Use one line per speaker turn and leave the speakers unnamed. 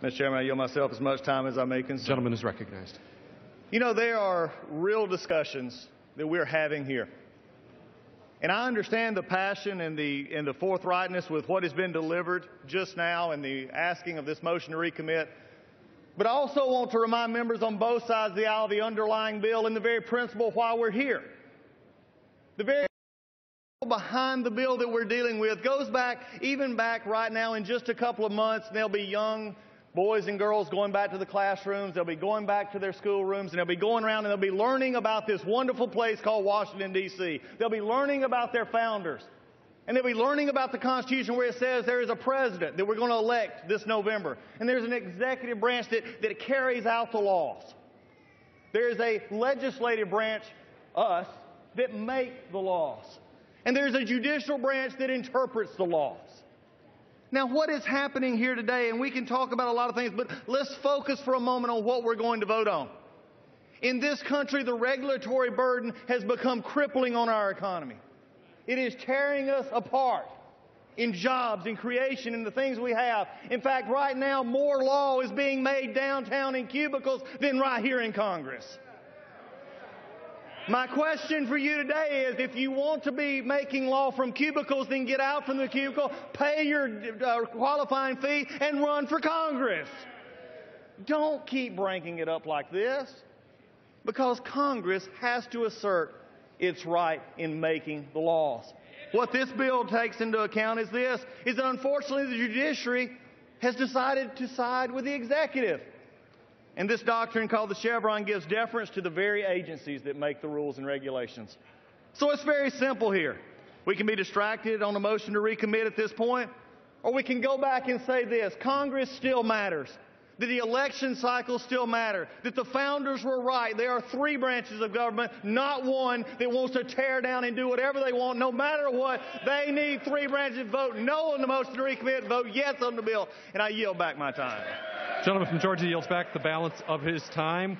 Mr. Chairman, I yield myself as much time as I may consume.
Gentleman is recognized.
You know, there are real discussions that we're having here. And I understand the passion and the forthrightness with what has been delivered just now and the asking of this motion to recommit. But I also want to remind members on both sides of the aisle of the underlying bill and the very principle why we're here. The very behind the bill that we're dealing with goes back, even back right now in just a couple of months, there'll be young boys and girls going back to the classrooms, they'll be going back to their schoolrooms, and they'll be going around and they'll be learning about this wonderful place called Washington, D.C. They'll be learning about their founders. And they'll be learning about the Constitution where it says there is a president that we're going to elect this November. And there's an executive branch that carries out the laws. There is a legislative branch, us, that make the laws. And there's a judicial branch that interprets the laws. Now, what is happening here today, and we can talk about a lot of things, but let's focus for a moment on what we're going to vote on. In this country, the regulatory burden has become crippling on our economy. It is tearing us apart in jobs, in creation, in the things we have. In fact, right now, more law is being made downtown in cubicles than right here in Congress. My question for you today is, if you want to be making law from cubicles, then get out from the cubicle, pay your qualifying fee, and run for Congress. Don't keep bringing it up like this, because Congress has to assert its right in making the laws. What this bill takes into account is that unfortunately the judiciary has decided to side with the executive. And this doctrine called the Chevron gives deference to the very agencies that make the rules and regulations. So it's very simple here. We can be distracted on a motion to recommit at this point, or we can go back and say this: Congress still matters, that the election cycles still matter, that the founders were right. There are three branches of government, not one that wants to tear down and do whatever they want, no matter what. They need three branches. Vote no on the motion to recommit, vote yes on the bill, and I yield back my time.
Gentleman from Georgia yields back the balance of his time.